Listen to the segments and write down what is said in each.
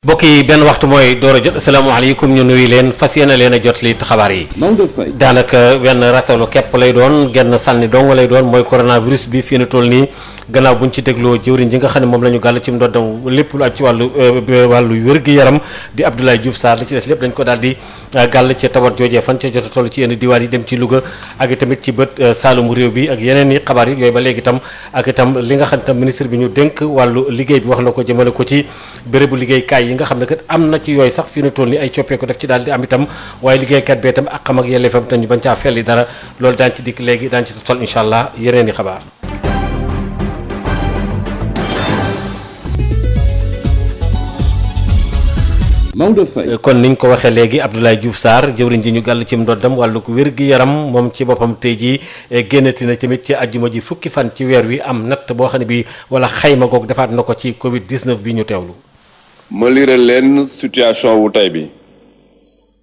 mbokk yi benn waxtu mooy door a jot asalaamaaleykum ñu nuyu leen fas yéene leen a jot li xabaar yi. daanaka wenn ratalu képp lay doon genn sànni dong lay doon mooy coronavirus bi fii na toll nii gannaaw buñ ci dégloo jëwriñ ji nga xam ne moom la ñu gàll ci ndoddam lépp lu aj ci wàllu wér-gi-yaram di Abdoulaye Diouf Sarr li ci des lépp dañ ko daal di gàll ci tawat joojee fan ca jot a toll ci yenn diwaan yi dem ci Louga ak tamit ci bët saalumu réew bi ak yeneen i xabaar yi yooyu ba léegi itam ak itam li nga xam ne tam ministre bi ñu dénk wàllu liggéey bi wax na ko jëmale ko ci bérébu liggéeykaay yi nga xam ne kat am na ci yooyu sax fi na toll ni ay coppeeku def ci daal di am itam waaye liggéeykat bee itam ak xam ak yelleefam tam ñu bañ caa felli dara loolu daan ci dikk léegi daan ci tol incha allah yeneen i xabaar. Maodo Faye kon niñ ko waxee léegi Abdoulaye Diouf Sarr jëwriñ ji ñu gàll ci ndoddam wàllu ko wér-gi-yaram moom ci boppam tey jii génnati na tamit ci àjjuma ji fukki fan ci weer wi am natt boo xam ne bi wala xayma goog defaat na ko ci Covid 19 bi ñu teewlu. ma lire leen situation wu tey bi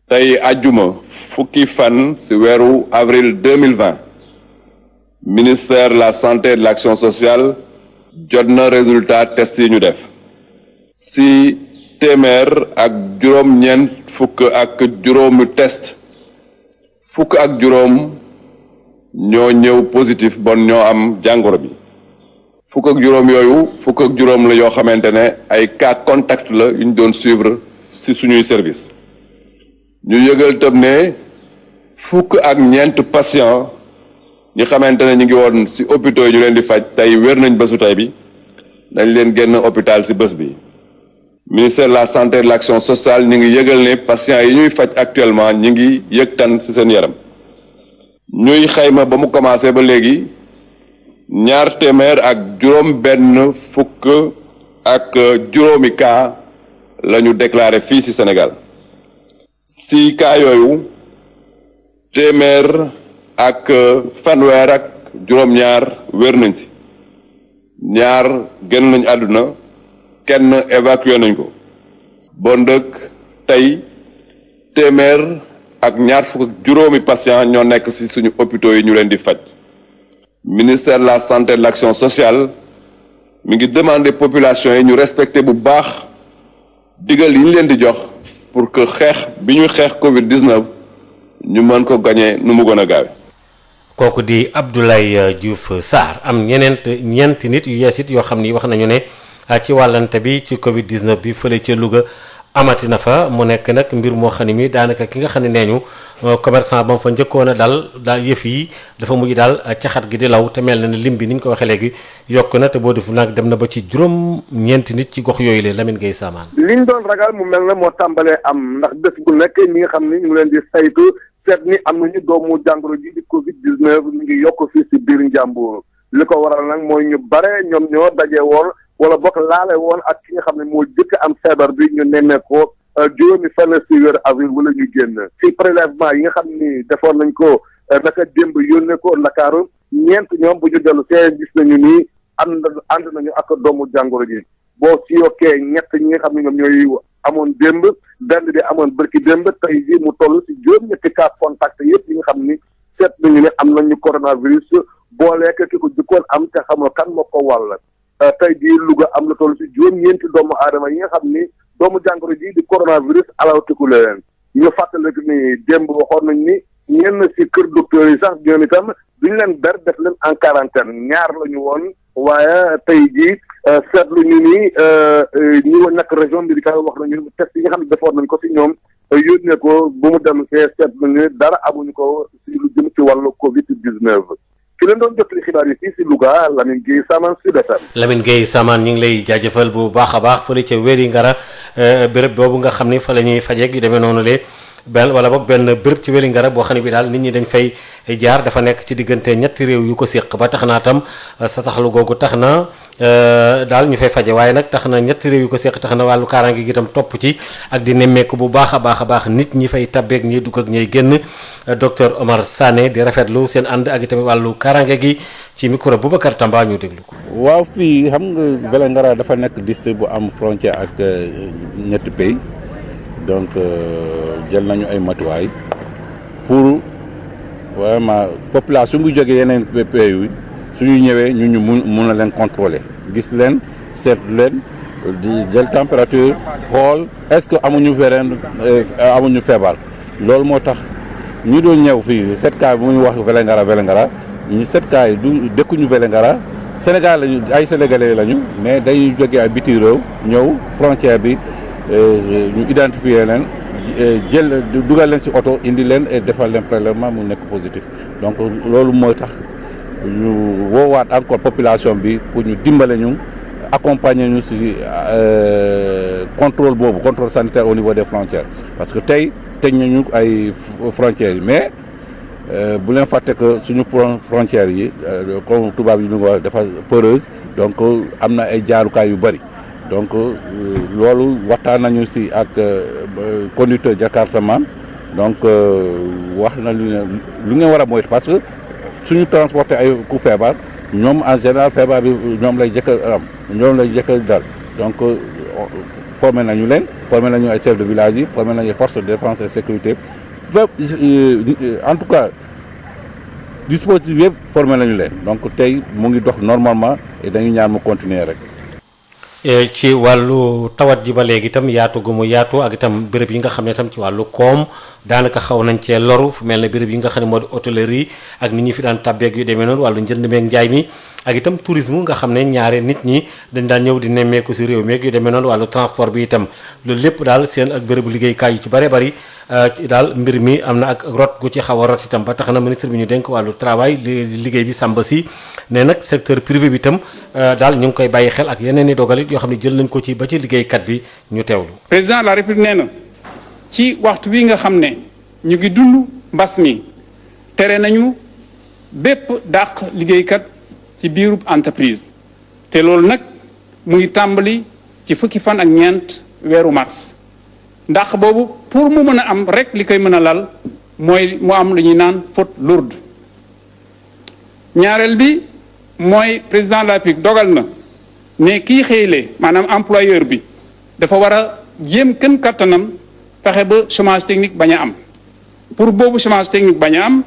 tey àjjuma fukki fan ci weeru avril 2020 ministère de la santé et de l'action sociale jot na résultat test yi ñu def ci téeméer ak juróom-ñeent fukk ak juróomi test fukk ak juróom ñoo ñëw positif bon ñoo am jàngoro bi fukk ak juróom yooyu fukk ak juróom la yoo xamante ne ay cas contact la yu ñu doon suivre ci suñuy service ñu yëgal tam ne fukk ak ñeent patient ñi xamante ne ñu ngi woon ci hôpitaux yi ñu leen di faj tey wér nañ bésu tey bi dañ leen génn hôpital ci bés bi ministère de la santé et de l'action sociale ñu ngi yëgal ne patients yi ñuy faj actuellement ñu ngi yëg tan ci seen yaram ñuy xayma ba mu commencé ba léegi ñaar téeméer ak juróom benn fukk ak juróomi cas la ñu déclaré fii ci Sénégal ci cas yooyu téeméer ak fanweer ak juróom-ñaar wér nañ ci ñaar génn nañ àdduna kenn évacué nañ ko bon dëkk tey téeméer ak ñaar fukk ak juróomi patient ñoo nekk ci suñu hôpitaux yi ñu leen di faj ministère de la santé et de l'action sociale mi ngi demander population yi ñu respecter bu baax digal yi ñu leen di jox pour que xeex bi ñuy xeex Covid 19 ñu mën ko gagner nu mu gën a gaawe kooku di Abdoulaye Diouf Sarr am ñeenti nit yu yees it yoo xam ni wax nañu ne ci wàllante bi ci Covid 19 bi fële ca Louga amati na fa mu nekk nag mbir moo xam ne mi daanaka ki nga xam ne nee ñu commerçant ba mu fa njëkkoon a daal yëf yi dafa mujj daal caxat gi di law te mel na ne lim bi ni ñu ko waxee léegi yokk na te boo defu nag dem na ba ci juróom-ñeenti nit ci gox yooyu la Lamine Gueye Samaan. liñ doon ragal mu mel na moo tàmbalee am ndax bés bu nekk ñi nga xam ni ñu leen di saytu seet ni am nañu doomu jàngoro ji di Covid 19 ñu ngi yokk fii si biir Njàmbur li ko waral nag mooy ñu bare ñoom ñoo daje woon. wala bokk laale woon ak ki nga xam ne moo jëkk am feebar bi ñu nemmee ko juróomi fan ci weeru avril wala ñu génn ci prélèvement yi nga xam ni defoon nañ ko naka démb yónnee ko Ndakaaru ñeent ñoom bu ñu dellu see gis nañu ni ànd nañu ak doomu jàngoro ji boo ci yokkee ñett ñi nga xam ne ñoom ñooy amoon démb benn bi amoon bërki démb tey ji mu toll ci juróom-ñetti cas contact yëpp yi nga xam ni seet nañu ne am nañu coronavirus booleek ki ko jëkkoon am te xamoo kan moo ko wàll tey jii Louga am na toll ci juróom-ñeenti doomu aadama yi nga xam ni doomu jàngoro ji di coronavirus alawtiku leen ñu fàttali ni démb waxoon nañ ni ñenn ci kër docteur yi sax ñoom itam duñ leen ber def leen en quarantaine ñaar la ñu woon waaye tey jii seetlu ñu ni ñi woon nag région médicale wax nañu test yi nga xam ne defoon nañ ko ci ñoom yónnee ko bu mu dellu see seetlu ñu dara amuñu ko ci lu jëm ci wàllu Covid 19. ki leen doon jotali xibaar yi fii si Louga Lamine Gueye Samaan Sud FM. Lamine Gueye Samaan ñu ngi lay jaajëfal bu baax a baax fële ca Wéri Ngara béréb boobu nga xam ni fa la ñuy fajeeg yu demee noonu le benn wala boog benn béréb ci Wéri Ngara boo xam ne bi daal nit ñi dañ fay jaar dafa nekk ci diggante ñetti réew yu ko séq ba tax naa tam sa taxalu googu tax na daal ñu fay faje waaye nag tax na ñetti réew yu ko séq tax na wàllu kaaraange gi itam topp ci ak di nemmeeku bu baax a baax nit ñi fay tabbeeg ñiy dugg ak ñiy génn docteur Omar Sané di rafetlu seen ànd ak itamit wàllu kaaraange gi ci micro Boubacar Tamba ñu déglu ko. waaw fii xam nga Wéri Ngara dafa nekk district bu am frontière ak ñetti pays donc jël nañu ay matuwaay pour vraiment population bu jógee yeneen pays yi suñu ñëwee ñu mun a leen contrôler gis leen seetlu leen di jël température xool est-ce que amuñu amuñu feebar loolu moo tax ñu doon ñëw fii 7 cas bi muy wax Vélingara ñi 7 cas yi du dëkkuñu Vélingara Sénégal lañu ay sénégalais lañu mais dañuy jógee ay biti réew ñëw frontière bi ñu identifier leen jël dugal leen ci oto indi leen et defal leen prélèvement mu nekk positif donc loolu mooy tax ñu woowaat encore population bi pour ñu dimbale ñu accompagner ñu ci contrôle sanitaire au niveau des frontières parce que tey tëj nañu ay frontières yi mais bu leen fàtte que suñu frontières yi comme tubaab yi ñu wax dafa peureuse donc am na ay jaarukaay yu bari donc loolu waxtaan nañu ci ak conducteur Jakartaman donc wax na lu ngeen war a moytu parce que suñu transporter ay ku feebar ñoom en général feebar bi ñoom lay jëkk am ñoom lay jëkk dal donc formé nañu leen formé nañu ay chefs de village yi formé nañu forces de défense et sécurité fépp en tout cas dispositif yëpp formé nañu leen donc tey mu ngi dox normalement et dañu ñaan mu continuer rek. ci wàllu tawat ji ba léegi itam yaatu gu mu yaatu ak itam béréb yi nga xam ne itam ci wàllu koom daanaka xaw nañ cee loru fu mel ne béréb yi nga xam ne moo di hôtellerie ak nit ñi fi daan tàbbeeg yu demee noonu wàllu njënd meeg njaay mi ak itam tourisme nga xam ne ñaare nit ñi dañ daan ñëw di nemmeeku si réew meeg yu demee noonu wàllu transport bi itam loolu lépp daal seen ak bérébu liggéeykaay yu ci bare bari daal mbir mi am na ak rot gu ci xaw a rot itam ba tax na ministre bi ñu dénk wàllu travail liggéey bi Samba Sy ne nag secteur privé bi itam daal ñu ngi koy bàyyi xel ak yeneen i dogalit yoo xam ne jël nañ ko ci ba ci liggéeykat bi ñu teewlu. président de la république nee na ci waxtu wi nga xam ne ñu ngi dund mbas mi tere nañu bépp dàq liggéeykat ci biirub entreprise te loolu nag mu ngi tàmbali ci fukki fan ak ñeent weeru mars ndax boobu pour mu mën a am rek li koy mën a lal mooy mu am lu ñuy naan faute lourde ñaareel bi mooy président de la République dogal na ne kii xëyle maanaam employeur bi dafa war a jéem kën kattanam fexe ba chômage technique bañ a am pour boobu chômage technique bañ a am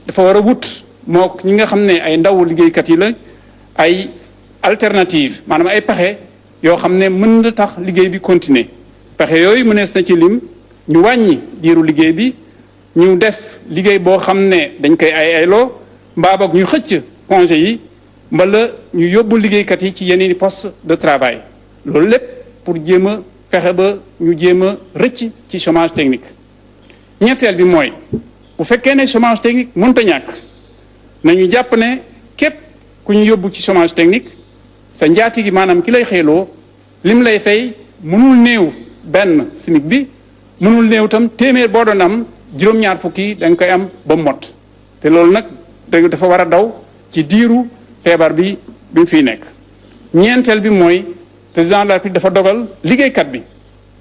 dafa war a wut moo ñi nga xam ne ay ndaw liggéeykat yi la ay alternative maanaam ay pexe yoo xam ne mën na tax liggéey bi continuer pexe yooyu mënees na ci lim ñu wàññi diiru liggéey bi ñu def liggéey boo xam ne dañ koy ayloo mbaa boog ñu xëcc congé yi mbala ñu yóbbu liggéeykat yi ci yeneen i poste de travail loolu lépp pour jéem a fexe ba ñu jéem a rëcc ci chômage technique ñetteel bi mooy bu fekkee ne chômage technique mënta ñàkk nañu jàpp ne képp ku ñu yóbbu ci chômage technique sa njaati gi maanaam ki lay xeeloo lim lay fay mënul néew benn SMIC bi mënul néew tam téeméer boo doon am juróom-ñaar fukki da nga koy am ba mot te loolu nag dafa war a daw ci diiru feebar bi mu fiy nekk ñeenteel bi mooy président de la République dafa dogal liggéeykat bi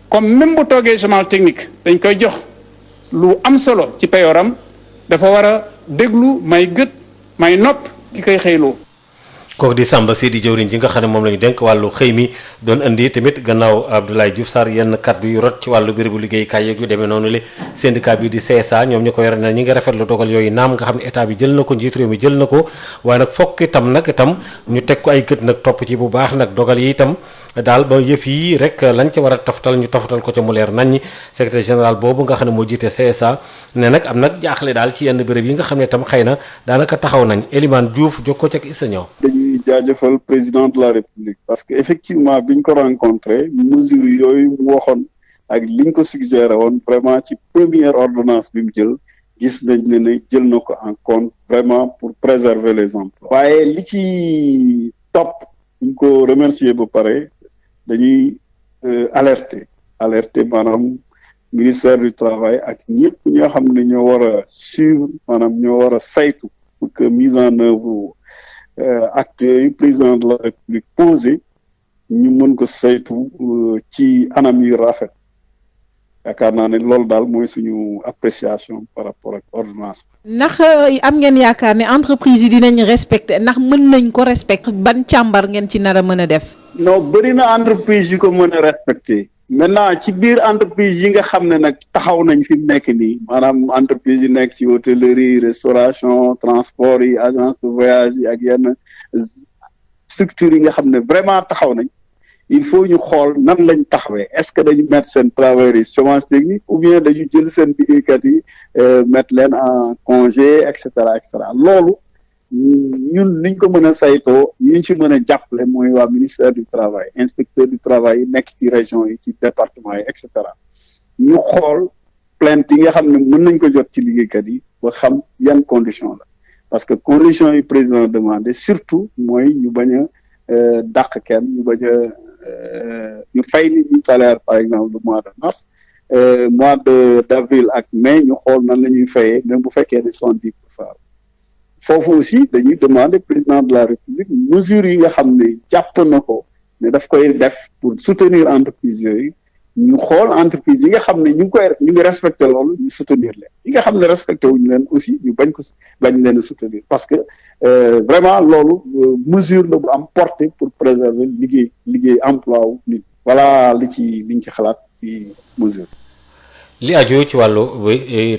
comme même bu toogee chômage technique dañ koy jox lu am solo ci peyooram dafa war a déglu may gët may nopp ki koy xëyloo kooku di Samba Sy di jëwriñ ji nga xam ne moom la ñu dénk wàllu xëy mi doon indi tamit gannaaw Abdoulaye Diouf Sarr yenn kàddu yu rot ci wàllu bérébu liggéeykaay yeeg yu demee noonu li syndicat bi di CSA ñoom ñu ko yore na ñi ngi rafetlu dogal yooyu naam nga xam ne état bi jël na ko njiit réew mi jël na ko waaye nag fokk itam ñu teg ko ay gët nag topp ci bu baax nag dogal yi itam daal ba yëf yi rek lañ ca war a taftal ñu taftal ko ca mu leer nañ secrétaire général boobu nga xam ne moo jiite CSA ne nag am nag jaaxle daal ci yenn béréb yi nga xam ne itam xëy na daanaka taxaw nañ Elimane Diouf jokkoo ci ak Issa Niang jaajëfal président de la République parce que effectivement biñ ko rencontré mesures yooyu mu waxoon ak liñ ko suggéré woon vraiment ci première ordonnance bi mu jël gis nañ ne jël na ko en compte vraiment pour préserver les emplois waaye li ci topp buñ ko remercier ba pare dañuy alerter maanaam ministère du travail ak ñëpp ñoo xam ne ñoo war a suivre maanaam ñoo war a saytu pour que mise en œuvre acte yooyu président de la République posé ñu mën ko saytu ci anam yu rafet yaakaar naa ne loolu daal mooy suñu appréciation par rapport ak ordonnance bi. ndax am ngeen yaakaar ne entreprise yi dinañ respecter ndax mën nañ ko respecter ban càmbar ngeen ci nar a mën a def. non bëri na entreprise yu ko mën a respecter maintenant ci biir entreprise yi nga xam ne nag taxaw nañ fi mu nekk nii maanaam entreprise yi nekk ci hôtellerie restauration transport yi agence de voyage yi ak yenn structures yi nga xam ne vraiment taxaw nañ il faut ñu xool nan lañ taxawee est-ce que dañu mettre seen travailleurs yi chômage technique ou bien dañu jël seen liggéeykat yi mettre leen en congé et cetera loolu ñun niñ ko mën a saytoo ñu ci mën a jàppale mooy waa ministère du travail inspecteur du travail yi nekk ci région yi ci département yi et cetera ñu xool plainte yi nga xam ne mën nañ ko jot ci liggéeykat yi ba xam yan condition la parce que conditions yi président demandé surtout mooy ñu bañ a dàq kenn ñu bañ a ñu fay nit ñi salaire par exemple le mois de mars mois d'avril ak mai ñu xool nan la ñuy fayee même bu fekkee ne 70%. foofu aussi dañuy demander président de la république mesures yi nga xam ne jàpp na ko ne daf koy def pour soutenir entreprise yooyu ñu xool entreprise yi nga xam ne ñu ngi respecté loolu ñu soutenir leen yi nga xam ne respecté wuñu leen aussi ñu bañ leen a soutenir parce que vraiment loolu mesure la bu am portée pour préserver liggéey emploi wu nit voilà liñ ci xalaat ci mesure. li aju ci wàllu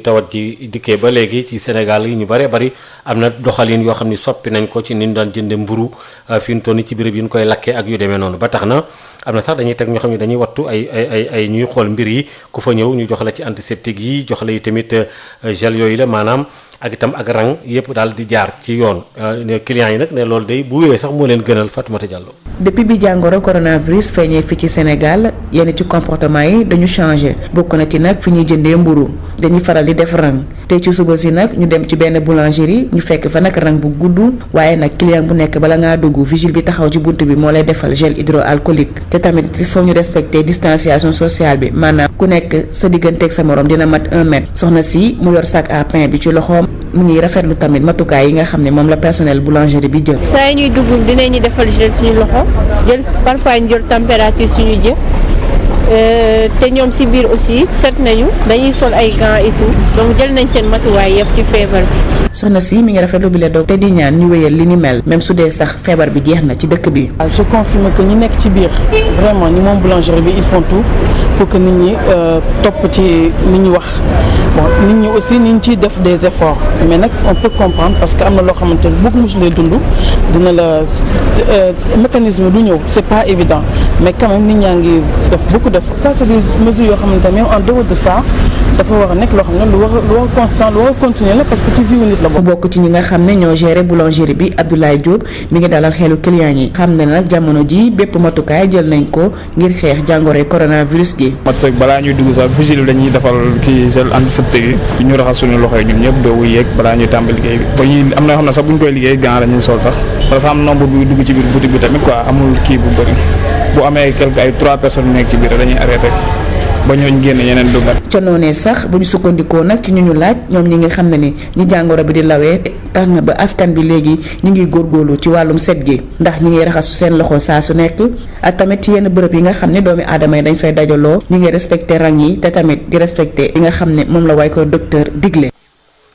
tawat ji dikkee ba léegi ci Sénégal yi ñu bëree bëri am na doxalin yoo xam ni soppi nañ ko ci ni ñu daan jënde mburu fi ñu toll nii ci béréb yi ñu koy lakkee ak yu demee noonu ba tax na am na sax dañuy teg ñoo xam ne dañuy wattu ay ñuy xool mbir yi ku fa ñëw ñu jox la ci antiseptique yi jox la yi tamit gel yooyu la maanaam ak itam ak rang yëpp daal di jaar ci yoon clients yi nag ne loolu day bu wéyee sax moo leen gënal Fatoumata Diallo. depuis bi jàngoro coronavirus feeñee fi ci Sénégal yenn ci comportement yi dañu changé bokk na ci nag fi ñuy jëndee mburu dañuy faral di def rang te ci suba si nag ñu dem ci benn boulangerie ñu fekk fa nag rang bu gudd waaye nag client bu nekk bala ngaa dugg vigile bi taxaw ci bunt bi moo lay defal gel hydroalcoolique te tamit il faut ñu respecter distanciation sociale bi maanaam ku nekk sa digganteeg sa morom dina mat 1 mètre soxna si mu yor sac à pain bi ci loxoom mu ngi rafetlu tamit matukaay yi nga xam ne moom la personnel boulangerie bi jël. saa yi ñuy dugg dinañu defal gel suñu loxo jël parfois ñu jël température suñu jë te ñoom si biir aussi set nañu dañuy sol ay gants et tout donc jël nañ seen matuwaay yëpp ci feebar bi. soxna si mi ngi rafetlu bi la doog te di ñaan ñu wéyal li ni mel même su dee sax feebar bi jeex na ci dëkk bi. je confirme que ñi nekk ci biir vraiment ñi moom boulangerie bi ils font tout pour que nit ñi topp ci li ñu wax bon nit ñi aussi nit ñi ciy def des efforts mais nag on peut comprendre parce que am na loo xamante ne bëgg mosulee dund dina la mécanisme du ñëw c'est pas évident mais quand même nit ñaa ngi def beaucoup d'efforts ça c'est des mesures yoo xamante ne même en dehors de ça dafa war a nekk loo xam ne lu war a constant lu war a continuer la parce que ci vie nit la bokk ci ñi nga xam ne ñoo géré boulangerie bi Abdoulaye Diop mi ngi dalal xelu client yi xam ne nag jamono ji bépp matukaay jël nañ ko ngir xeex jàngoroy coronavirus gi. mat sëg balaa ñuy dugg sax vigile bi dañuy defal kii gel antiseptique yi ñu raxas suñu loxo yi ñun ñëpp doo wuy yeeg balaa ñuy tàmbali liggéey bi ba ñuy am na yoo xam ne sax bu ñu koy liggéey gant lañuy sol sax dafa am nombre bi dugg ci biir boutique bi tamit quoi amul kii bu bëri bu amee quelque ay 3 personnes nekk ci biir dañuy arrêté ba ñooñ génn yeneen dugal. ca noonee sax bu ñu sukkandikoo nag ci ñu laaj ñoom ñi nga xam ne ni ñi jàngoro bi di lawee tax na ba askan bi léegi ñu ngi góorgóorlu ci wàllum set gi ndax ñi ngi raxasu seen loxo saa su nekk ak tamit ci yenn bërëb yi nga xam ne doomi aadama yi dañ fay dajaloo ñi ngi respecté rang yi te tamit di respecté yi nga xam ne moom la way ko docteur digle.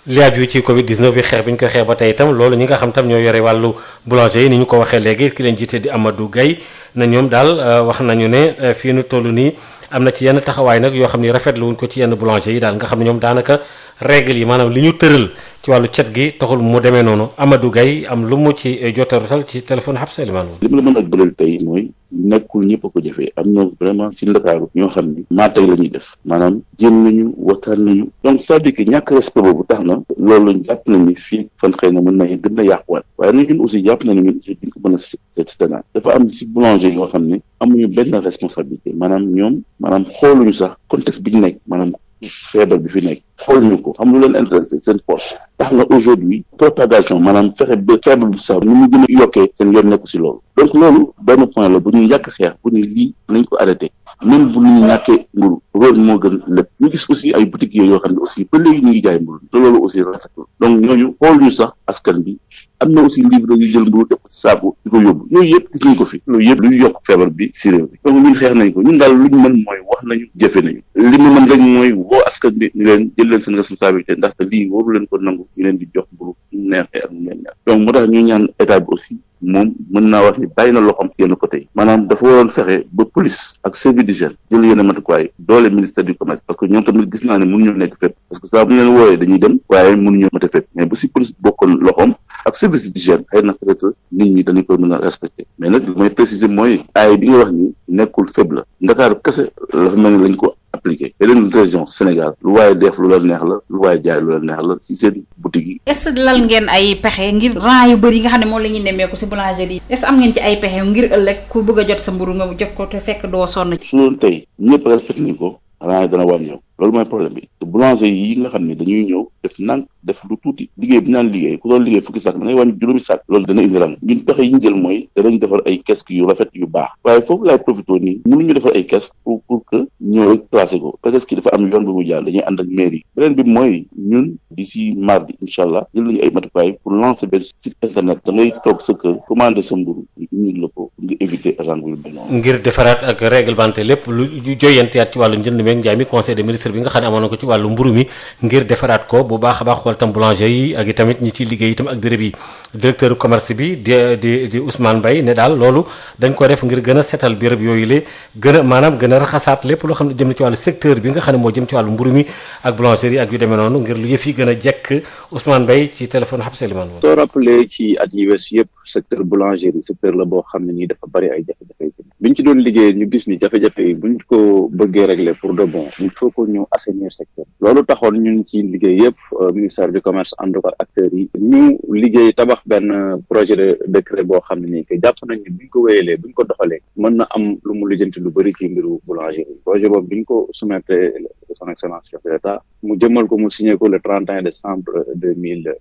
li aju ci Covid 19 bi xeex bi ñu koy xeex ba tey itam loolu ñi nga xam tam ñoo yore wàllu boulanger yi ni ñu ko waxee léegi ki leen jiite di Amadou Gaye na ñoom daal wax nañu ne fii nu toll nii am na ci yenn taxawaay nag yoo xam ni rafetlu wuñ ko ci yenn boulanger yi daal nga xam ne ñoom daanaka règle yi maanaam li ñu tëral ci wàllu cet gi taxul mu demee noonu Amadou Gaye am lu mu ci jotarutal ci téléphone Habsa Elimane. li ma la mën a bëral tey mooy nekkul ñëpp a ko jëfee am na vraiment si Ndakaaru ñoo xam ni maa tey la ñuy def maanaam jéem nañu waxtaan nañu donc c'est-à-dire que ñàkk respect boobu tax na loolu jàpp nañu fii fan xëy na mën na gën a yàquwaat waaye nag ñun aussi jàpp nañu ñun aussi duñ ko mën a seetanal dafa am si boulanger yoo xam ne amuñu benn responsabilité maanaam ñoom maanaam xooluñu sax contexte bi ñu nekk maanaam feebar bi fi nekk xooluñu ko xam lu leen intéressé seen poche tax na aujourd'hui propagation maanaam fexe ba feebar bi sax nu mu gën a yokkee seen yoon nekku si loolu donc loolu benn point la bu ñuy yàq xeex bu ñuy lii nañ ko arrêté même bu ñu ñàkkee mburu loolu moo gën lépp ñu gis aussi ay boutiques yoo xam ne aussi ba léegi ñu ngi jaay mburu te loolu aussi rafetul donc ñooñu xooluñu sax askan bi am na aussi livre yu jël mburu def ko ci saaku di ko yóbbu yooyu yëpp gis nañ ko fi loolu yëpp luy yokk feebar bi si réew bi donc ñun xeex nañ ko ñun daal lu ñu mën mooy wax nañu jëfe nañu li mu mën rek mooy woo askan bi ñu leen jël leen seen responsabilité ndaxte lii waru leen ko nangu ñu leen di jox mburu ñu neexee ak ñu leen neex donc moo tax ñu ñaan état bi aussi moom mën naa wax ni bàyyi na loxoom ci yenn côté yi maanaam dafa waroon fexe ba police ak service d'hygiène jël yenn matukaay doole ministère du commerce parce que ñoom tamit gis naa ne mënuñu nekk fépp parce que saa bu ñu leen wooyee dañuy dem waaye mënuñu mate fépp mais bu si police bokkoon loxoom ak service d'hygiène xëy na peut-être nit ñi dañu ko mën a respecter mais nag li may préciser mooy aay bi nga wax ni nekkul faible la Ndakaaru kese dafa mel ni lañ ko appliqué yeneen région Sénégal lu waaye def lu la neex la lu waaye jaay lu la neex la si seen boutique yi. est-ce que lal ngeen ay pexe ngir rang yu bëri yi nga xam ne moom la ñuy nemmeeku si boulangerie yi est-ce que am ngeen ci ay pexe ngir ëllëg ku bëgg a jot sa mburu nga jot ko te fekk doo sonn. su doon tey ñëpp respecté nañ ko rang yi dana wàññeeku loolu mooy problème bi te boulanger yi nga xam ne dañuy ñëw def nànk def lu tuuti liggéey bi naan liggéey ku doon liggéey fukki sac da ngay wàññi juróomi sac loolu dana indi rang ñun pexe yi ñu jël mooy danañ defar ay casque yu rafet yu baax waaye foofu laay profité nii mënuñu defar ay casque pour que ñëw rek placé ko parce que dafa am yoon bu mu jaar dañuy ànd ak mairie beneen bi mooy ñun d'ici mardi incha allah jël nañu ay matukaay pour lancer benn site internet da ngay toog sa kër commander sa mburu ñu indil la ko nga éviter rang bi mel noonu ngir defaraat ak réglementé lépp lu joyanteyaat ci wàllu njënd meeg njaay mi conseil des ministres bi nga xam ne amoon na ko ci wàllu mburu mi ngir defaraat ko bu baax a baax xool tam boulanger yi ak itamit ñi ci liggéey itam ak béréb yi directeur commerce bi di Ousmane Mbaye ne daal loolu dañ ko def ngir gën a setal béréb yooyu la gën a maanaam gën a raxasaat lépp loo xam ne jëm na ci wàllu secteur bi nga xam ne moo jëm ci wàllu mburu mi ak boulangerie ak yu demee noonu ngir lu yëf yi gën a jekk Ousmane Mbaye ci téléphone Habib Seliman soo rappelé ci at yi wees yëpp secteur boulangerie secteur la boo xam ne nii dafa bari ay jafe-jafe biñ ci doon liggéey ñu gis ni jafe-jafe yi buñ ko bëggee régler pour de bon il faut que ñu assainir secteur loolu taxoon ñun ci liggéey yëpp ministère du commerce ànd ko acteurs yi ñu liggéey tabax benn projet de décret boo xam ne nii que jàpp nañ ni buñ ko wéyalee buñ ko doxalee mën na am lu mu lijjanti lu bëri ci mbiru boulangerie projet boobu biñ ko soumettre son excellence chef de l'État mu jëmmal ko mu signé ko le 31 décembre 2019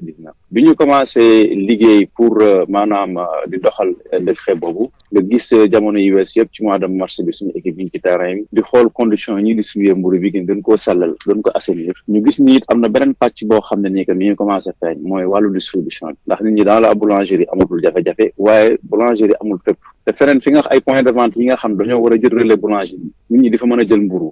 bi ñu commencé liggéey pour maanaam di doxal décret boobu nga gis jamono yi wees yëpp ci mois de mars bi suñu équipe yi ci terrain bi di xool conditions yi ñuy distribuer mburu bi gën koo sellal gën ko assainir ñu gis ni it am na beneen pàcc boo xam ne nii que mi ngi commencé feeñ mooy wàllu distribution bi ndax nit ñi dans la boulangerie amatul jafe-jafe waaye boulangerie amul fépp te feneen fi nga ay point de vente yi nga xam dañoo war a jël relais boulangerie nit ñi di fa mën a jël mburu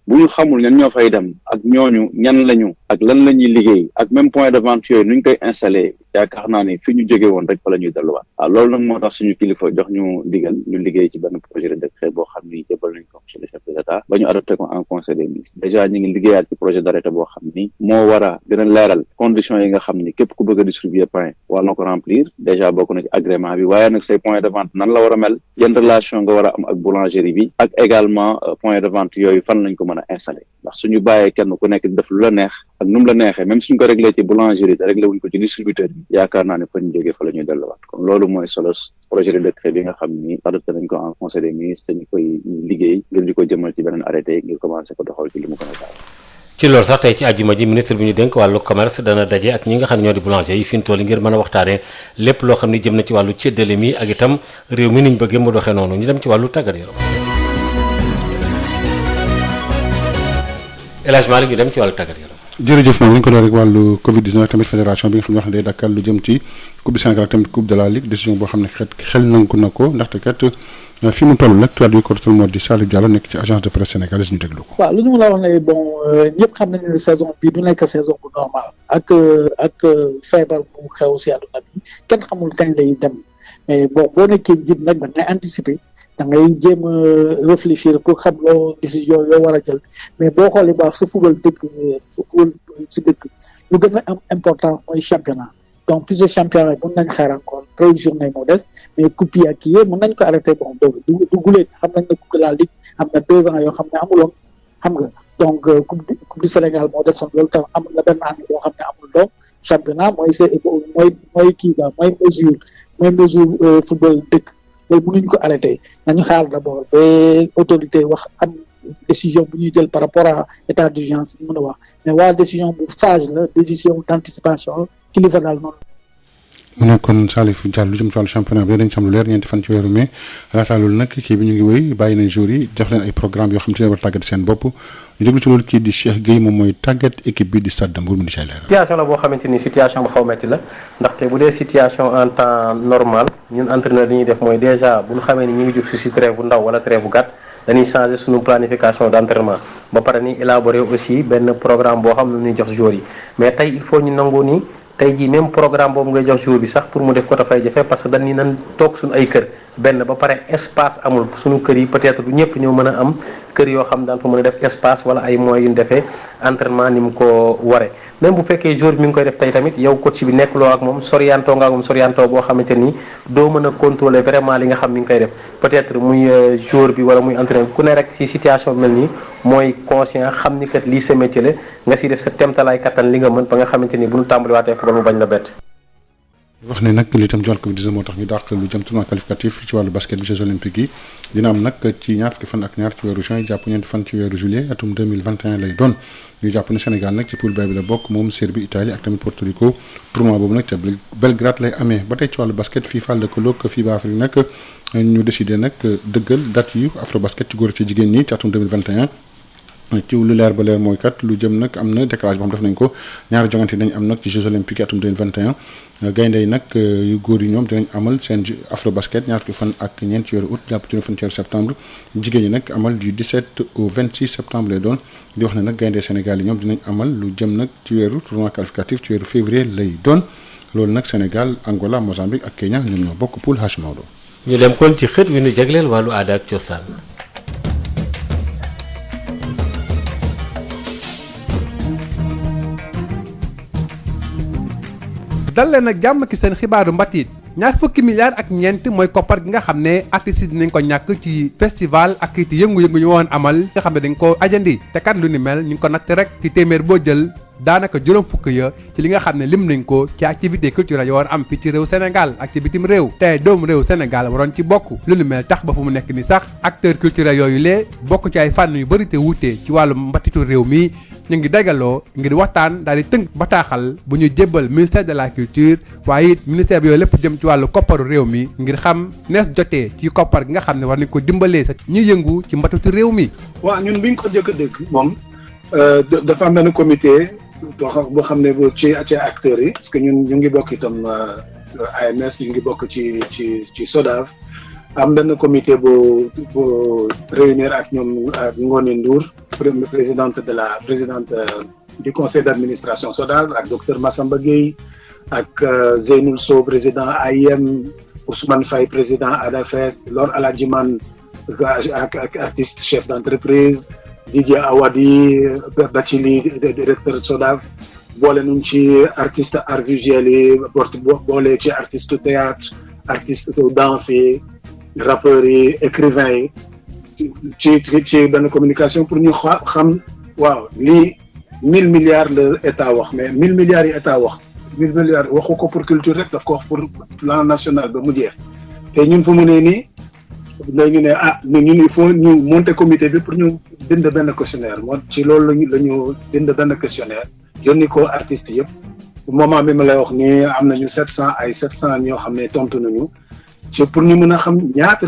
bu ñu xamul ñan ñoo fay dem ak ñooñu ñan lañu ak lan la ñuy liggéey ak même point de vente yooyu nuñ koy installé yaakaar naa ni fi ñu jóge woon rek fa la ñuy delluwaat waaw loolu nag moo tax suñu kilifa jox ñu digal ñu liggéey ci benn projet de décret boo xam ni jëbal nañ ko monsieur le chef de l'État ba ñu adopté ko en conseil des ministres déjà ñu ngi liggéeyaat ci projet d'arrêté boo xam ni moo war a gën a leeral conditions yi nga xam ni képp ku bëgg a distribuer pain war na ko remplir déjà bokk na ci agrément bi waaye nag say point de vente nan la war a mel yan relation nga war a am ak boulangerie bi ak également point de vente yooyu fan lañ ko mën a installé ndax suñu bàyyee kenn ku nekk di def lu la neex ak nu mu la neexee même suñ ko réglé ci boulangerie te réglé wuñ ko ci distributeur bi yaakaar naa ne fa ñu jógee fa la ñuy delluwaat kon loolu mooy solo projet de décret bi nga xam ni adopté nañ ko en conseil des ministres ñu koy liggéey ngir di ko jëmal ci beneen arrêté ngir commencé ko doxal ci li mu gën a gaaw. ci loolu sax tey ci àjjuma ji ministre bi ñu dénk wàllu commerce dana daje ak ñi nga xam ne ñoo di boulanger yi fi mu toll ngir mën a waxtaanee lépp loo xam ni jëm na ci wàllu séddale mi ak itam réew mi niñ bëggee mu doxee noonu ñu dem ci wàllu tàggat yaram. El Hadj Malick ñu dem ci wàllu tàggat yaram. jërëjëf moom la ñu ko doon rek wàllu Covid 19 tamit fédération bi nga xam ne wax ne day dakkal lu jëm ci coupe du Sénégal ak tamit coupe de la ligue décision boo xam ne xel nangu na ko ndaxte kat fi mu toll nag tuwaat bi ko toll moo di Salif Diallo nekk ci agence de presse sénégalaise ñu déglu ko. waaw lu ñu mën a wax ne bon ñëpp xam nañu ne saison bi du nekk saison bu normal ak feebar bu xew si àdduna bi kenn xamul kañ lay dem mais bon boo nekkee njiit nag da ngay anticiper da ngay jéem a réfléchir pour xam loo décision yoo war a jël mais boo xoolee baax su football dëkk football si dëkk lu gën a am important mooy championnat donc plusieurs championnats yi mën nañ xaar encore 13 journées moo des mais coupe yi ak kii yëpp mën nañ ko arrêté bon du gulee xam nañ ne coupe de la ligue am na 2 ans yoo xam ne amuloon xam nga donc coupe du Sénégal moo desoon loolu tam am na benn année boo xam ne amul donc championnat mooy kii ba mooy mesure football dëkk loolu mënuñ ko arrêté nañu xaar d'abord ba autorité wax am décision bu ñuy jël par rapport à état d'urgence ñu mën a wax mais waa décision bu sage la décision d'anticipation kilifa daal noonu. mu nekkoon Salif Diallo lu jëm ci wàllu championnat bi dañ ci am lu leer ñeenti fan ci weeru mai laataa loolu nag kii bi ñu ngi wéy bàyyi nañ jour yi jox leen ay programme yoo xam te ne war tàggat seen bopp ñu déglu ci loolu kii di Cheikh Gueye moom mooy tàggat équipe bi di Stade de Mbour mu di say leer. situation la boo xamante ni situation bu xaw metti la ndaxte bu dee situation en temps normal ñun entraîneur li ñuy def mooy déjà bu ñu xamee ni ñu ngi jug si trêve bu ndaw wala trêve bu gàtt dañuy changer suñu planification d'entraînement ba pare ni élaborer aussi benn programme boo xam ne ñuy jox joueurs yi mais tey il faut ñu nangu ni tey jii même programme boobu ngay jox jour bi sax pour mu def ko dafay jafe parce que dañ ni nan toog suñu ay kër benn ba pare espace amul suñu kër yi peut-être du ñëpp ñoo mën a am kër yoo xam daan fa mën a def espace wala ay moyens yu ñu defee entraînement ni mu ko waree même bu fekkee jour bi mi ngi koy def tey tamit yow coach bi nekkuloo ak moom soriantoo nga ak moom soriantoo boo xamante ni doo mën a contrôler vraiment li nga xam mi ngi koy def peut-être muy jour bi wala muy entraîneur ku ne rek ci situation bi mel nii mooy conscient xam ni kat lii sa métier la nga si def sa temtalaay kattan li nga mën ba nga xamante ni bu ñu tàmbaliwaatee football mu bañ la bett. wax ne nag li tam ci wàllu Covid-19 moo tax ñu dàq lu jëm tournoi qualificatif ci wàllu basket bi Jeux olympiques yi dina am nag ci ñaar fukki fan ak ñaar ci weeru juin jàpp ñeenti fan ci weeru juillet atum 2021 lay doon ñu jàpp ne Sénégal nag ci poule B bi la bokk moom Serbie Italie ak tamit Porto Rico tournoi boobu nag ca Belgrade lay amee ba tey ci wàllu basket FIFA lëkkaloog FIBA Afrique nag ñu décidé nag dëggal date yu afro basket ci góor ci jigéen ñi ci atum 2021 ci lu leer ba leer mooy kat lu jëm nag am na décalage boo xam def nañ ko ñaari jongante yi dañ am nag ci Jeux olympiques atum 2021 gaynde yi nag yu góor yi ñoom dinañ amal seen afro basket ñaar fukki fan ak ñeent ci weeru août jàpp ci fan ci weeru septembre jigéen ñi nag amal du 17 au 26 septembre lay doon di wax ne nag gaynde Sénégal yi ñoom dinañ amal lu jëm nag ci weeru tournoi qualificatif ci weeru février lay doon loolu nag Sénégal Angola Mozambique ak Kenya ñoom ñoo bokk poule H Maodo. ñu dem kon ci xët wi ñu jagleel wàllu aada ak cosaan. dal leen ak jàmm ki seen xibaaru mbatiit ñaar fukki milliards ak ñeent mooy koppar gi nga xam ne artistes yi dinañ ko ñàkk ci festival ak it yëngu-yëngu ñu woon amal nga xam ne dañ ko ajandi te kat lu ni mel ñu ngi ko natt rek ci téeméer boo jël daanaka juróom fukk ya ci li nga xam ne lim nañ ko ci activité culturelle yoo woon am fii ci réew Sénégal ak ci bitim réew te doomu réew Sénégal waroon ci bokk lu ni mel tax ba fu mu nekk ni sax acteurs culturels yooyu lee bokk ci ay fànn yu bëri te wuute ci wàllu mbatitu réew mi ñu ngi dajaloo ngir waxtaan daal di tënk bataaxal bu ñu jébbal ministère de la culture waaye it ministère bi yooyu lépp jëm ci wàllu kopparu réew mi ngir xam nees jotee ci koppar gi nga xam ne war nañ ko dimbalee sa ñi yëngu ci mbatitu réew mi. waaw ñun biñ ko jëkk a dégg moom dafa am benn comité boo xam ne ci acteurs yi parce que ñun ñu ngi bokk itam AMS ñu ngi bokk ci SODAV am benn comité bu réunir ak ñoom ak Ngoné Ndour présidente du conseil d'administration SODAV ak docteur Massamba Gueye ak Zeynoul Sow président AIM Ousmane Faye président ADAFES Lor Aladjiman ak artiste chef d'entreprise Didier Awadi Bacili directeur SODAV boole nuñ ci artiste art visuel yi boole ci artiste théâtre artiste danse yi rappeurs yi écrivains yi ci benn communication pour ñu xam waaw lii 1000 milliards la état wax mais 1000 milliards yi état wax 1000 milliards waxu ko pour culture rek daf ko wax pour plan national ba mu jeex te ñun fu mu ne nii dañu ne ñun il faut ñu monter comité bi pour ñu bind benn questionnaire moo ci loolu lañu bind benn questionnaire yónni ko artistes yëpp moment bi ma lay wax nii am nañu 700 ñoo xam ne tontu nañu ci pour ñu mën a xam ñaata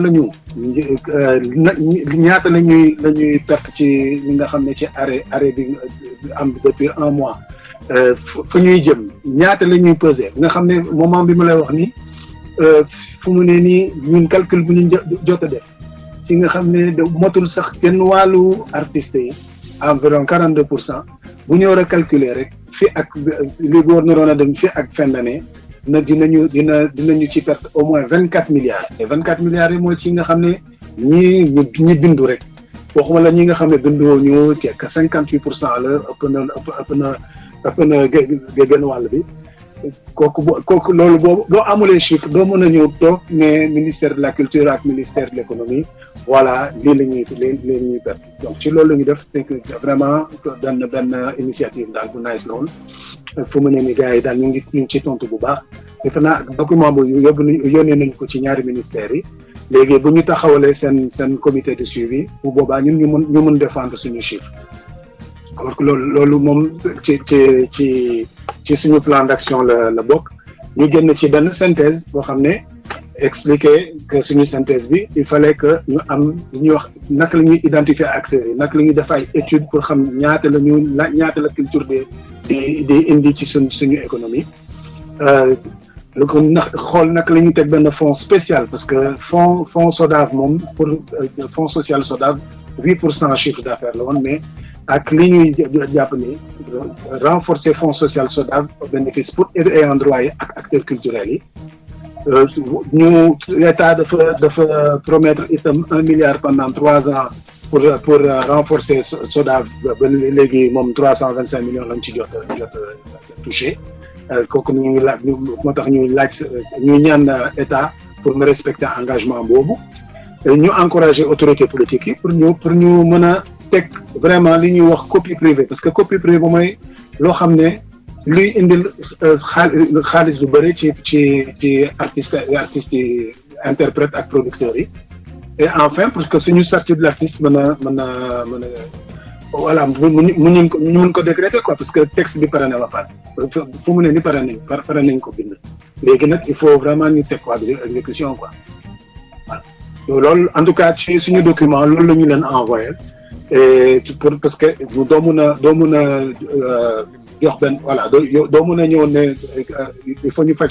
la ñuy perte ci li nga xam ne ci arrêt bi am depuis 1 mois fu ñuy jëm ñaata la ñuy peser nga xam ne moment bi ma lay wax nii fu mu ne nii ñun calcul bu ñu jot a def ci nga xam ne motul sax genn wàllu artistes yi environ 42% bu ñu war a calculer rek fi ak li war naroon a dem fi ak fin d'année dinañu ci perte au moins 24 milliards et 24 milliards yi mooy ci nga xam ne ñi bindu rek waxuma la ñi nga xam ne bindoo ñu tekk 58% la ëpp na genn wàll bi kooku loolu boo amulee chiffre doo mën a ñëw toog mais ministère de la culture ak ministère de l'économie voilà lii la ñuy perte donc ci loolu la ñu def vraiment benn initiative daal bu nice lool fu mu ne ni gars yi daal ñu ngi ci tontu bu baax defe naa document bu yónnee nañu ko ci ñaari ministères yi léegi bu ñu taxawalee seen comité de suivi bu boobaa ñun ñu mën défendre suñu chiffre alors que loolu moom ci suñu plan d'action la bokk ñu génn ci benn synthèse boo xam ne expliquer que suñu synthèse bi il fallait que ñu am li ñuy wax naka la ñuy identifier acteurs yi naka la ñuy def ay études pour xam ñaata la culture di indi ci suñu économie lu ko xool naka la ñuy teg benn fonds spécial parce que fonds SODAV moom pour fonds social SODAV 8% chiffre d'affaires la woon mais ak li ñuy jàpp ni renforcer fonds social SODAV au bénéfice pour ayants droit yi ak acteurs culturels yi ñu état dafa promettre itam 1 milliard pendant 3 ans pour renforcer SODAV ba léegi moom 325 millions lañ ci jot touché kooku ñu laaj moo tax ñu ñaan état pour mu respecter engagement boobu ñu encourager autorités politiques yi pour ñu mën a teg vraiment li ñuy wax copie privée parce que copie privée mooy loo xam ne luy indil xaalis lu bëri ci artistes yi interprètes ak producteurs yi et enfin parce que suñu statut de l'artiste mën a voilà ñu mën ko décréter quoi parce que texte bi pare na ba pare fu mu ne ni pare nañ ko bind léegi nag il faut vraiment ñu teg ko exécution quoi voilà loolu en tout cas ci suñu document loolu la ñu leen envoyé et parce que doo mun a jox benn voilà doo mun a ñëw ne il faut ñu faj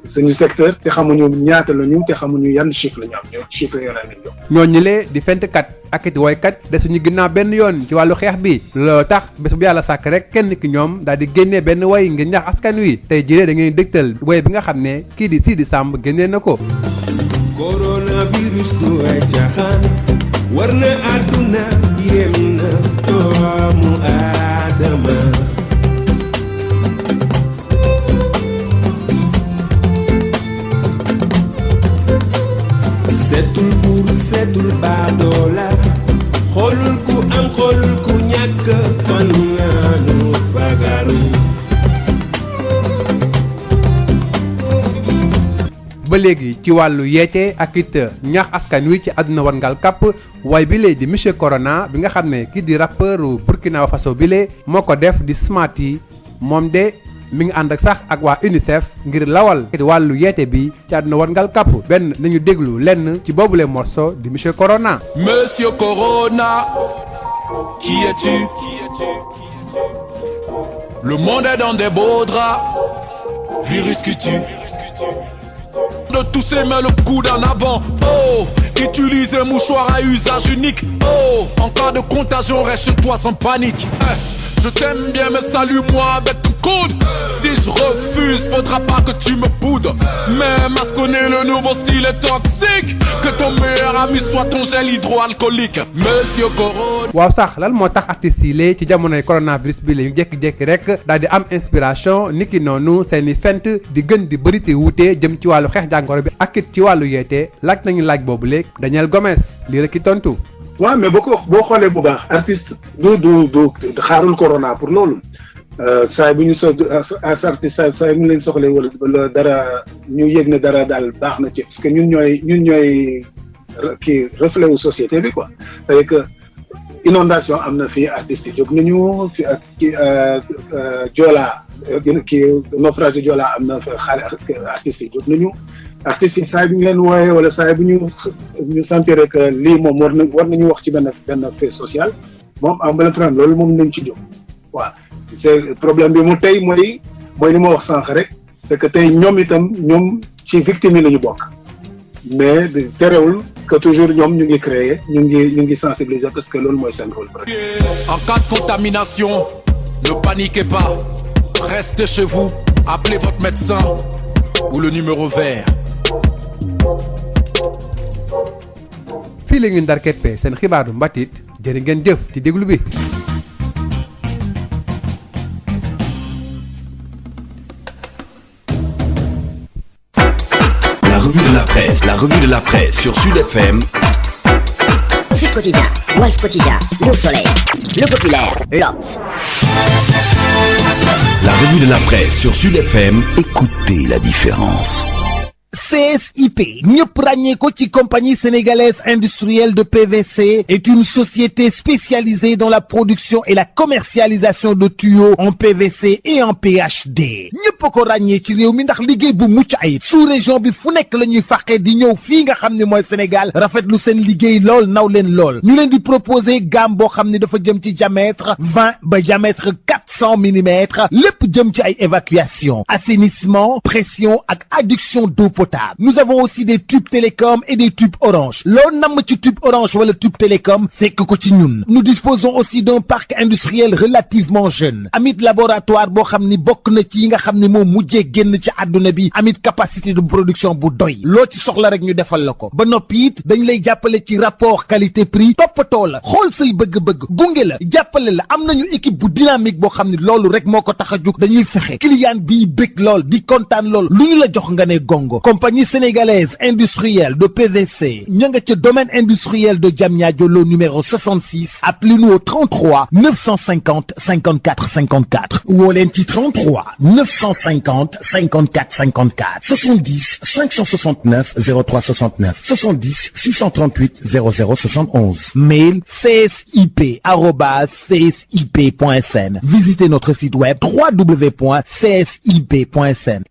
suñu secteur te xamuñu ñaata la ñu te xamuñu yan chiffre la ñu am ñoo chiffre yoo leen jox. ñooñu lee di fentkat ak it woykat desuñu ginnaaw benn yoon ci wàllu xeex bi loo tax bés bu yàlla sàkk rek kenn ki ñoom daal di génnee benn woy ngir ñaax askan wi tey jii da ngeen dëgtal woy bi nga xam ne kii di Sidi Samb génnee na ko. coronavirus du ay caaxaan war na àdduna yem na doomu aadama. seetul buur seetul baadoola xoolul ku am xoolul ku ñàkk fan laanu fagaru. ba léegi ci wàllu yeete ak it ñaax askan wi ci àdduna warngal kàpp waaye bi lee di monsieur Corona bi nga xam ne kii di rappeur Burkina Faso bi lee moo ko def di Smarty moom de mi ngi ànd ak sax ak waa UNICEF ngir lawal wàllu yeete bi ci àdduna warngal kàpp benn nañu déglu lenn ci boobule morceau di monsieur Corona. Monsieur Corona, qui es-tu? Le monde est dans des beaux draps, virus qui tue. De tousser mais le coude en avant. Oh, utilise un mouchoir à usage unique. Oh, en cas de contagion reste chez toi sans panique. Je t'aime bien mais salue-moi avec ton coude. Si je refuse faudra pas que tu me boudes. Mais masconner le nouveau style est toxique. Que ton meilleur ami soit ton gel hydroalcoolique. Monsieur Corona. waaw sax lan moo tax artistes yi lee ci jamonoy coronavirus bi la ñu jékki-jékki rek daal di am inspiration niki noonu seeni fent di gën di bëri te wuute jëm ci wàllu xeex jàngoro bi ak it ci wàllu yeete laaj nañu laaj boobu léegi Daniel Gomes lii la ki tontu. waaw mais boo xoolee bu baax artiste du xaarul corona pour loolu saa bu ñu artiste saa ñu leen soxlee wala dara ñu yëg ne dara daal baax na ci parce que ñun ñooy kii reflet wu société bi quoi c'est que inondation am na fii artistes yi jóg nañu fi ak kii Joola kii naufrage Joola am na fi xaale artistes yi jóg nañu artistes yi saa bu ñu leen wooyee wala saa bu ñu sentir que lii moom war nañu wax ci benn fait social moom am benn problème loolu moom nañ ci jóg waaw c'est problème bi mu tey mooy li ma wax sànq rek c'est que tey ñoom ci victime yi la ñu bokk mais terewul que toujours ñoom ñu ngi créer ñu ngi sensibiliser parce que loolu mooy seen rôle. En cas de contamination, ne paniquez pas, restez chez vous, appelez votre médecin ou le numéro vert. fii la ñu ndar keppe seen xibaaru mbatit jërë ngeen jëf ci déglu bi. La revue de la presse sur Sud FM. Sud Quotidien, Walf Quotidien, Le Soleil, Le Populaire, l'Obs. La revue de la presse sur Sud FM. Écoutez la différence. CSIP ñëpp ràññee ko ci compagnie sénégalaise industrielle de PVC est une société spécialisée dans la production et la commercialisation de tuyaux en PVC et en PHD ñëpp ko ràññee ci réew mi ndax liggéey bu mucc ayib sous région bi fu nekk la ñuy fàqee di ñëw fii nga xam ne mooy Sénégal rafetlu seen liggéey lool naw leen lool ñu leen di proposer gamme boo xam ne dafa jëm ci diamètre 20 ba diamètre 400 millimètres lépp jëm ci ay évacuation assainissement pression ak adduction d'eau potable. Nous avons aussi des tubes télécom et des tubes orange. Loo namm ci tube orange wala tube télécom fekk ko ci ñun. Nous disposons aussi d'un parc industriel relativement jeune. Amit laboratoire boo xam ni bokk na ci yi nga xam ni moo mujjee génn ci àdduna bi. Amit capacité de production bu doy. Loo ci soxla rek ñu defal la ko. Ba noppi it dañ lay jàppale ci rapport qualité prix toppatoo la xool say bëgg-bëgg gunge la jàppale la am nañu équipe bu dynamique boo xam ni loolu rek moo ko tax a jug dañuy fexe client bii bëgg lool di kontaan lool lu ñu la jox nga ne gongo. Compagnie sénégalaise industrielle de PVC ña nga ca domaine industriel de Diamniadio lo numéro 66 appelez-nous au 33 950 54 54 woo leen ci 33 950 54 54 70 569 03 69 70 638 00 71 mail csip@csip.sn. Visitez notre site web www.csip.sn.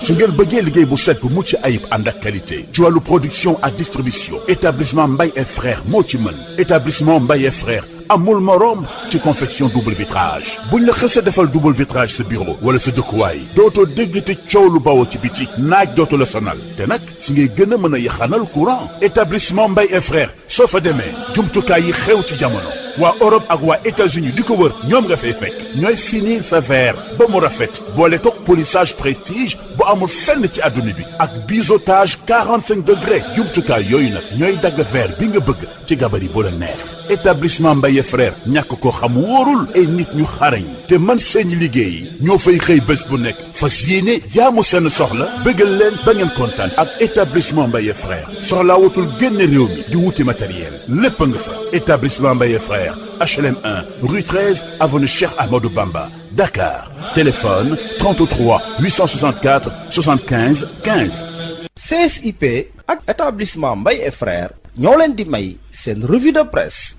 su ngeen bëggee liggéey bu set bu mucc ayib ànd ak qualité ci wàllu production ak distribution établissement Mbaye et frères moo ci mën. Établissement Mbaye et frères amul morom ci confection double vitrage buñ la xësee defal double vitrage sa bureau wala sa dëkkuwaay dootoo dégg te coow lu bawoo ci biti naaj dootu la sonal te nag si ngay gën a mën a yaxanal courant. Établissement Mbaye et frères soo fa demee jumtukaay yi xew ci jamono waa Europe ak waa États-Unis di ko wër ñoom nga fay fekk ñooy finir sa verre ba mu rafet boole toog polissage prestige bu amul fenn ci adduna bi ak biseautage 45 degrés jumtukaay yooyu nag ñooy dagg verre bi nga bëgg ci gabari bu la neex. Établissement Mbaye frère ñàkk ko xam wóorul ay nit ñu xarañ te man seeni liggéey ñoo fay xëy bés bu nekk fas yéene jaamu seen soxla bëggal leen ba ngeen kontaan ak établissement Mbaye frère soxlaa wutul génn réew mi di wuti matériel lépp nga fa. Établissement Mbaye frère HLM 1 rue 13 avenue Cheikh Amadou Bamba Dakar téléphone 33 864 75 15. CSIP ak établissement Mbaye et frères ñoo leen di may seen revue de presse.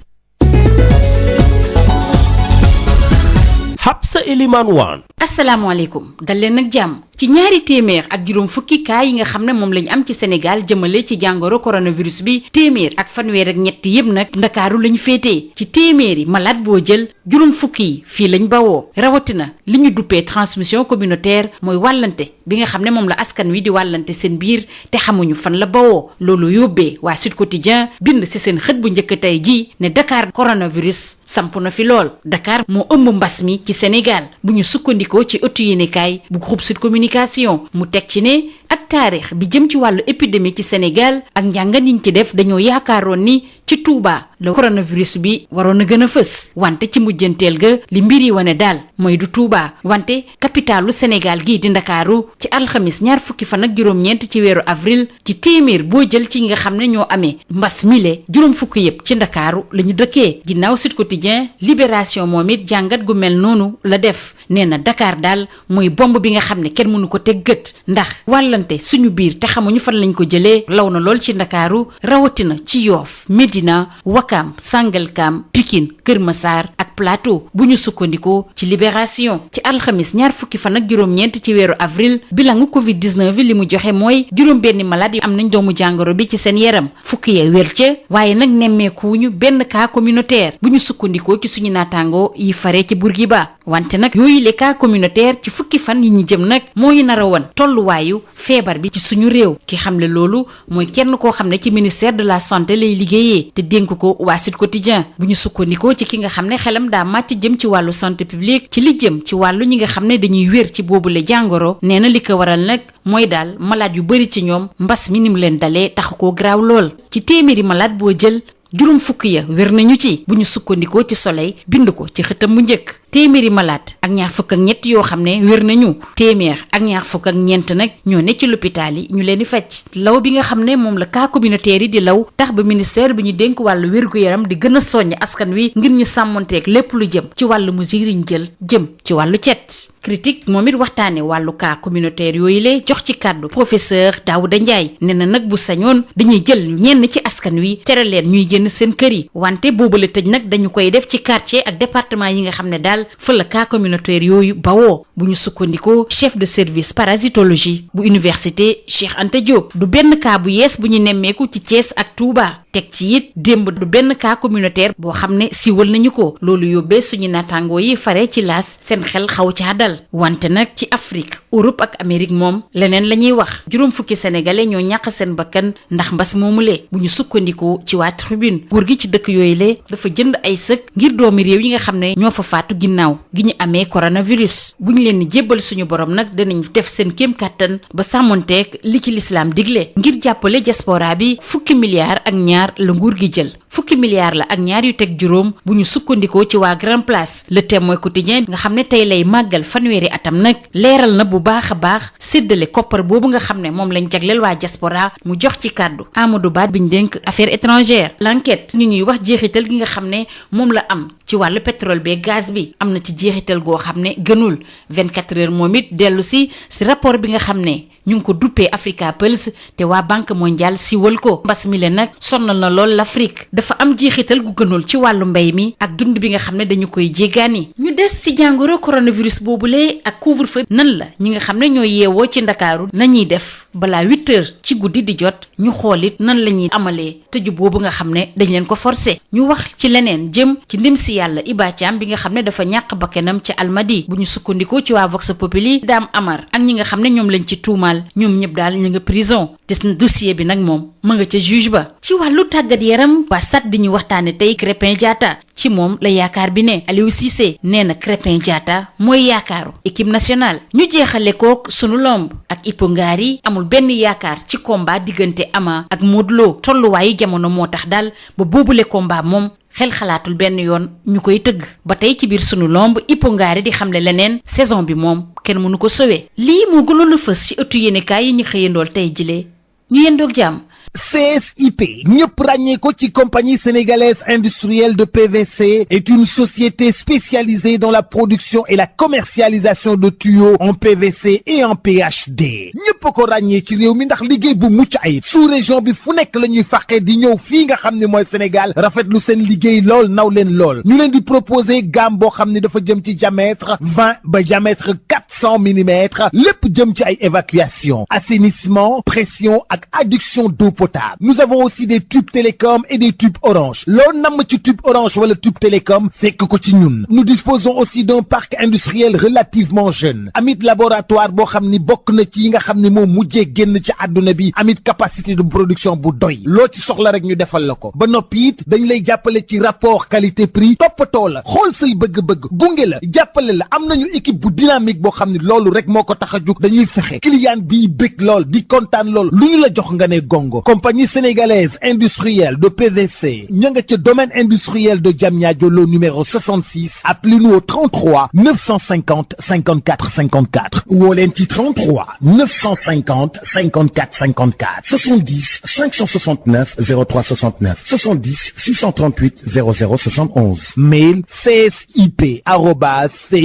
Habsa Elimane Wane. asalaamaaleykum dal leen nag jàmm ci ñaari téeméer ak juróom fukki cas yi nga xam ne moom lañ am ci Sénégal jëmale ci jàngoro coronavirus bi téeméer ak fanweer ak ñett yëpp nag ndakaaru lañu féetee ci téeméeri malade boo jël juróom fukki yi fii lañ bawoo rawatina li ñu duppee transmission communautaire mooy wàllante bi nga xam ne moom la askan wi di wàllante seen biir te xamuñu fan la bawoo loolu yóbbee waa Sud Quotidien bind ci seen xët bu njëkk tey jii ne Dakar coronavirus samp na fi lool Dakar moo ëmb mbas mi ci Sénégal bu ñu sukkandikoo ci ëttu yéenekaay bu groupe Sud Communication mu teg ci ne ak taarix bi jëm ci wàllu épidémie ci Sénégal ak njàngat yiñ ci def dañoo yaakaaroon ni ci Touba la coronavirus bi waroon a gën a fës wante ci mujjanteel ga li mbir yi wane daal mooy du Touba wante capitalu Sénégal gii di Ndakaaru ci alxamis ñaar fukki fan ak juróom-ñeent ci weeru avril ci téeméer boo jël ci nga xam ne ñoo amee mbas mile juróom fukki yëpp ci Ndakaaru la ñu dëkkee ginnaaw Sud Quotidien Libération moom it jàngat gu mel noonu la def nee na Dakar daal mooy bomb bi nga xam ne kenn mënu ko teg gët ndax wàllante suñu biir te xamuñu fan lañ ko jëlee law na lool ci Ndakaaru rawatina ci Yoff Médina Wakam Sangalkam Pikine Kër Massar ak Plateau bu ñu sukkandikoo ci Libération ci alxamis ñaar fukki fan ak juróom-ñeent ci weeru avril bilangu Covid-19 li mu joxe mooy juróom benn malade yi am nañ doomu jàngoro bi ci seen yaram fukki ya wér ca waaye nag nemmeekuwuñu benn cas communautaire bu ñu sukkandikoo ci suñu naataangoo yi fare ci Bourguiba wante nag yooyu les cas communautaire ci fukki fan yi ñu jëm nag mooy nar a woon tolluwaayu feebar bi ci suñu réew ki xamle loolu mooy kenn koo xam ne ci ministère de la santé lay liggéeyee te dénk ko waa Sud Quotidien bu ñu sukkandikoo ci ki nga xam ne xelam daa màcc jëm ci wàllu santé publique ci li jëm ci wàllu ñi nga xam ne dañuy wér ci boobule jàngoro nee na li ko waral nag mooy daal malade yu bari ci ñoom mbas mi ni mu leen dalee taxu koo graaw lool ci téeméeri malade boo jël juróom fukk ya wér nañu ci bu ñu sukkandikoo ci Soleil bind ko ci xëtam mu njëkk téeméeri malade ak ñaar fukk ak ñett yoo xam ne wér nañu téeméer ak ñaar fukk ak ñeent nag ñoo ne ci l'hôpital yi ñu leen di faj law bi nga xam ne moom la cas communautaire yi di law tax ba ministère bi ñu dénk wàllu wér-gu-yaram di gën a soññ askan wi ngir ñu sàmmonteeg lépp lu jëm ci wàllu mesure yi ñu jël jëm ci wàllu cet critique moom it waxtaane wàllu cas communautaire yooyu lee jox ci kàddu professeur Daouda Ndiaye nee na nag bu sañoon dañuy jël ñenn ci askan wi tere leen ñuy génn seen kër yi wante boobu la tëj nag dañu koy def ci quartier ak département yi nga xam ne daal fa la cas communautaire yooyu bawoo bu ñu sukkandikoo chef de service parasitologie bu université Cheikh Anta Diop du benn cas bu yees bu ñu nemmeeku ci Thiès ak Touba teg ci it démb du benn cas communautaire boo xam ne siiwal nañu ko loolu yóbbee suñu naataangoo yi fare ci laas seen xel xaw caa dal wante nag ci Afrique Europe ak Amérique moom leneen la ñuy wax juróom fukki sénégalais ñoo ñàkk seen bakkan ndax mbas moomule bu ñu sukkandikoo ci waa tribune nguur gi ci dëkk yooyu le dafa jënd ay sëkk ngir doomi réew yi nga xam ne ñoo fa faatu ginnaaw gi ñu amee coronavirus bu ñu leen di jébbal suñu borom nag danañ def seen kéem kàttan ba sàmmonteeg li ci lislaam digle ngir jàppale diaspora bi fukki milliards ak ñaar la nguur gi jël fukki milliards la ak ñaar yu teg juróom bu ñu sukkandikoo ci waa Grand Place Le Témoin quotidien nga xam ne tey lay màggal fanweeri atam nag leeral na bu baax a baax séddale koppar boobu nga xam ne moom lañ jagleel waa diaspora mu jox ci kàddu Amadou Ba biñ dénk affaires étrangères l'enquête ñu ñuy wax jeexital gi nga xam ne moom la am ci wàllu pétrole bi gaz bi am na ci jeexital goo xam ne gënul 24 heures moom it dellu si rapport bi nga xam ne ñu ngi ko duppee Africa Pulse te waa Banque mondiale siwal ko mbas mi le nag sonnal na lool l'Afrique dafa am jeexital gu gënul ci wàllu mbay mi ak dund bi nga xam ne dañu koy jéggaani ñu des ci jàngoro coronavirus boobule ak couvre-feu nan la ñi nga xam ne ñoo yeewoo ci Ndakaaru nañuy def balaa 8 heures ci guddi di jot ñu xoolit nan la ñuy amalee tëju boobu nga xam ne dañ leen ko forcé ñu wax ci leneen jëm ci ndim si yàlla Iba Thiam bi nga xam ne dafa ñàkk bakkanam ci Almadi bu ñu sukkandikoo ci waa Vox Populi Dame Amar ak ñi nga xam ne ñoom lañ ci tuumaal ñoom ñëpp daal ñu nga prison des na dossier bi nag moom ma nga ca juge ba ci wàllu tàggat yaram waa sat di ñu waxtaane tey Krépin Diatta ci moom la yaakaar bi ne Aliou Cissé nee na Krépin Diatta mooy yaakaaru équipe nationale ñu jeexale kook sunu lomb ak Ipo Ngari amul benn yaakaar ci combat diggante Ama ak Modou Lo tolluwaayu jamono moo tax daal ba boobule combat moom xel xalaatul benn yoon ñu koy tëgg ba tey ci biir sunu lomb Ipo Ngari di xamle leneen saison bi moom kenn mënu ko sowe lii moo gënoon a fës ci ëttu yéenekaay yi ñu xëyandool tey jilee ñu yendoog jàmm. CSIP ñëpp ràññee ko ci compagnie sénégalaise industrielle de PVC est une société spécialisée dans la production et la commercialisation de tuyaux en PVC et en PHD ñëpp ko ràññee ci réew mi ndax liggéey bu mucc ayib sous région bi fu nekk la ñuy fàqee di ñëw fii nga xam ne mooy Sénégal rafetlu seen liggéey lool naw leen lool ñu leen di proposer gamme boo xam ne dafa jëm ci diamètre 20 ba diamètre 400 millimètres lépp jëm ci ay évacuation assainissement pression ak adduction d'eau potable. Nous avons aussi des tubes télécom et des tubes orange loo namm ci tube orange wala tube télécom fekk ko ci ñun. Nous disposons aussi d'un parc industriel relativement jeune amit laboratoire boo xam ni bokk na ci yi nga xam ni moom mujjee génn ci àdduna bi amit capacité de production bu doy loo ci soxla rek ñu defal la ko ba noppi it dañ lay jàppale ci rapport qualité prix toppatoo la xool say bëgg-bëgg gunge la jàppale la am nañu équipe bu dynamique boo xam ni loolu rek moo ko tax a jug dañuy fexe client bii bëgg lool di kontaan lool lu ñu la jox nga ne gongo. Compagnie sénégalaise industrielle de PVC ña nga ca domaine industriel de Diamniadio lo numéro 66 appelez-nous au 33 950 54 54 woo leen ci 33 950 54 54 70 569 03 69 70 638 00 71 mail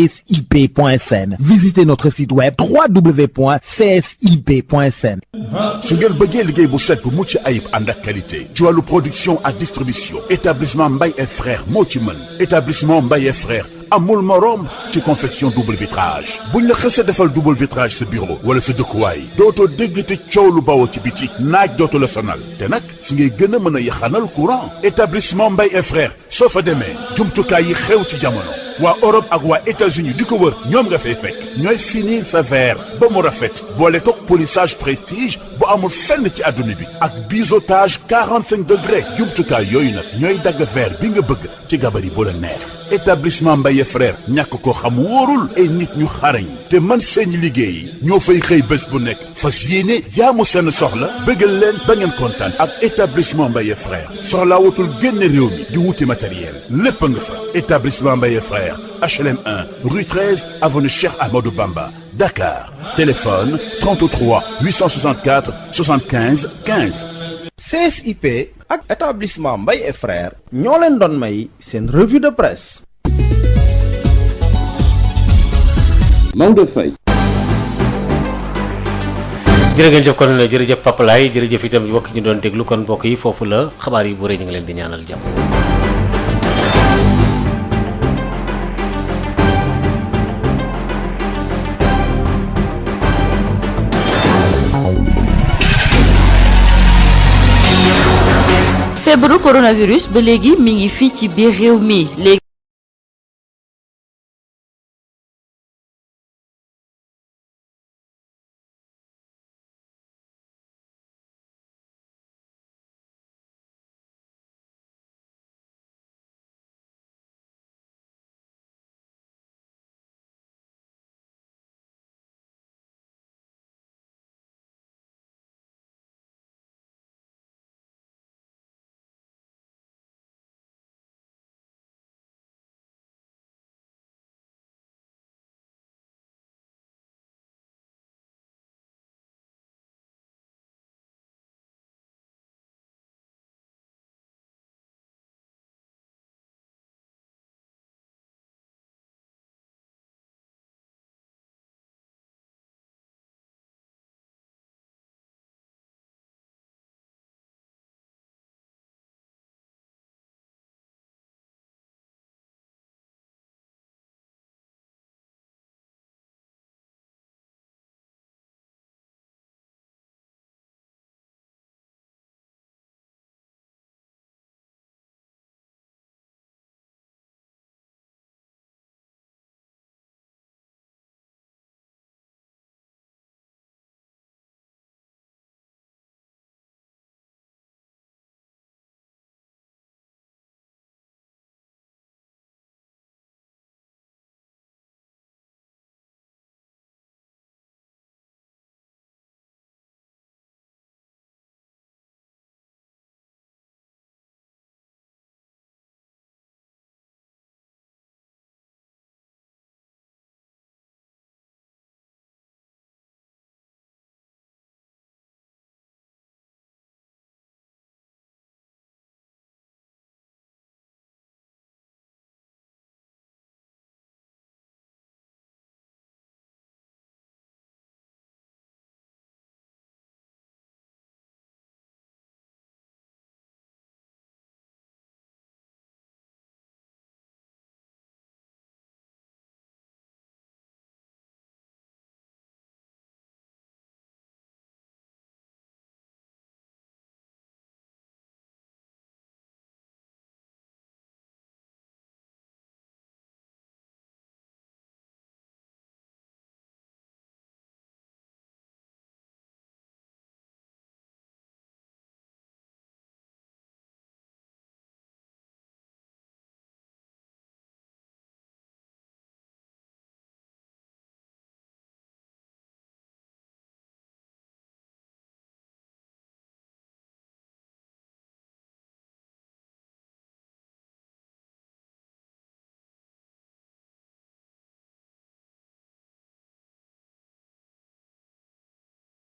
csip@csip.sn visitez notre site web www.csip.sn. su ngeen bëggee liggéey bu set bu mucc ayib ànd ak qualité ci wàllu production ak distribution établissement Mbaye et frères moo ci mën établissement Mbaye et frères amul morom ci confection double vitrage buñ la xësee defal double vitrage sa bureau wala sa dëkkuwaay dootoo dégg te coow lu bawoo ci biti naaj dootu la sonal te nag si ngay gën a mën a yaxanal courant établissement Mbaye et frères soo fa demee jumtukaay yi xew ci jamono waa Europe ak waa États-Unis di ko wër ñoom nga fay fekk ñooy finir sa verre ba mu rafet boole toog polissage prestige bu amul fenn ci adduna bi ak biseautage 45 degrés jumtukaay yooyu nag ñooy dagg verre bi nga bëgg ci gabari bu la neex. établissement Mbaye frère ñàkk ko xam wóorul ay nit ñu xarañ te man seen liggéey ñoo fay xëy bés bu nekk fas yéene jaamu seen soxla bëggal leen ba ngeen kontaan ak établissement Mbaye frère soxlaa wutul génne réew mi di wuti matériel lépp nga fa établissement Mbaye frère HLM 1 rue 13 avenue Cheikh Amadou Bamba Dakar téléphone 33 864 75 15. CSIP ak établissement Mbaye et frères ñoo leen doon may seen revue de presse. Maodo Faye. jërëjëf kon jërëjëf Papa Laye jërëjëf itam mbokk ñu doon déglu kon mbokk yi foofu la xabaar yi bu rëy ñu ngi leen di ñaanal jàmm. feebaru coronavirus ba léegi mi ngi fii ci biir réew mi léegi